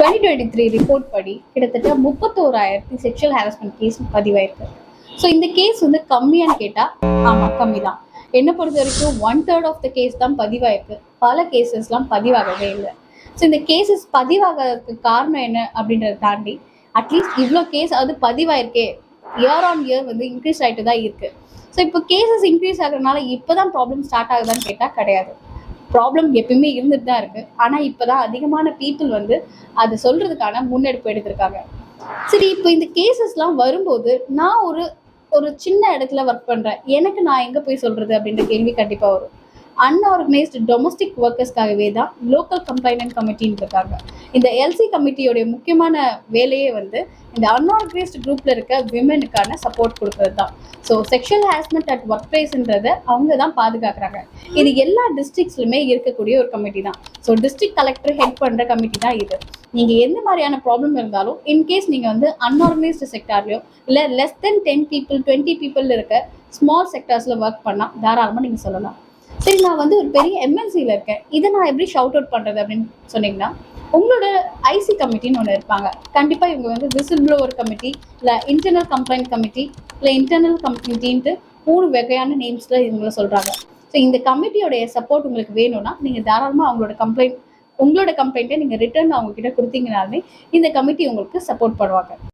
2023 report படி கிட்டத்தட்ட 31,000 sexual harassment case பதிவாயிருக்கு. So இந்த கேஸ் வந்து கம்மியான்னு கேட்டால் ஆமாம், கம்மி தான். என்னை பொறுத்த வரைக்கும் 1/3 ஆஃப் த கேஸ் தான் பதிவாயிருக்கு. பல கேசஸ்லாம் பதிவாகவே இல்லை. ஸோ இந்த கேசஸ் பதிவாகிறதுக்கு காரணம் என்ன அப்படின்றத தாண்டி அட்லீஸ்ட் இவ்வளோ கேஸ் அது பதிவாயிருக்கே, இயர் ஆன் இயர் வந்து இன்க்ரீஸ் ஆகிட்டு தான் இருக்குது. ஸோ இப்போ கேசஸ் இன்க்ரீஸ் ஆகுறதுனால இப்போ தான் ப்ராப்ளம் ஸ்டார்ட் ஆகுதான்னு கேட்டால் கிடையாது. ப்ராப்ளம் எப்பயுமே இருந்துட்டு தான் இருக்குது. ஆனால் இப்போ தான் அதிகமான பீப்புள் வந்து அதை சொல்கிறதுக்கான முன்னெடுப்பு எடுத்திருக்காங்க. சரி, இப்போ இந்த கேசஸ்லாம் வரும்போது நான் ஒரு சின்ன இடத்துல ஒர்க் பண்ணுறேன், எனக்கு நான் எங்கே போய் சொல்கிறது அப்படின்ற கேள்வி கண்டிப்பாக வரும். அன்ஆர்கனைஸ்டு டொமஸ்டிக் ஒர்க்கர்ஸ்க்காகவே தான் லோக்கல் கம்ப்ளைண்ட் கமிட்டின்னு இருக்காங்க. இந்த எல்சி கமிட்டியோடைய முக்கியமான வேலையே வந்து இந்த அன்ஆர்கனைஸ்டு குரூப்பில் இருக்க விமெனுக்கான சப்போர்ட் கொடுக்கறது தான். So sexual harassment at work பிளேஸ்ன்றதை அவங்க தான் பாதுகாக்கிறாங்க. இது எல்லா டிஸ்ட்ரிக்ட்ஸ்லுமே இருக்கக்கூடிய ஒரு கமிட்டி தான். ஸோ டிஸ்ட்ரிக்ட் கலெக்டர் ஹெட் பண்ணுற கமிட்டி தான் இது. நீங்கள் எந்த மாதிரியான ப்ராப்ளம் இருந்தாலும் இன்கேஸ் நீங்கள் வந்து அன்ஆர்கனைஸ்டு செக்டார்லையோ இல்லை லெஸ் தென் 10 people 20 people இருக்க ஸ்மால் செக்டார்ஸில் ஒர்க் பண்ணால் தாராளமாக நீங்கள் சொல்லலாம். சரி, நான் வந்து ஒரு பெரிய எம்என்சியில் இருக்கேன், இதை நான் எப்படி ஷவுட் அவுட் பண்ணுறது அப்படின்னு சொன்னீங்கன்னா, உங்களோட ஐசி கமிட்டின்னு ஒன்று இருப்பாங்க. கண்டிப்பாக இவங்க வந்து விசில் ப்ளோவர் கமிட்டி, இல்லை இன்டர்னல் கம்ப்ளைண்ட் கமிட்டி, இல்லை இன்டர்னல் கமிட்டின்ட்டு 3 வகையான நேம்ஸில் இவங்கள சொல்கிறாங்க. ஸோ இந்த கமிட்டியோடைய சப்போர்ட் உங்களுக்கு வேணும்னா நீங்கள் தாராளமாக உங்களோட கம்ப்ளைண்ட்டை நீங்கள் ரிட்டர்ன் அவங்கக்கிட்ட கொடுத்தீங்கனாலுமே இந்த கமிட்டி உங்களுக்கு சப்போர்ட் பண்ணுவாங்க.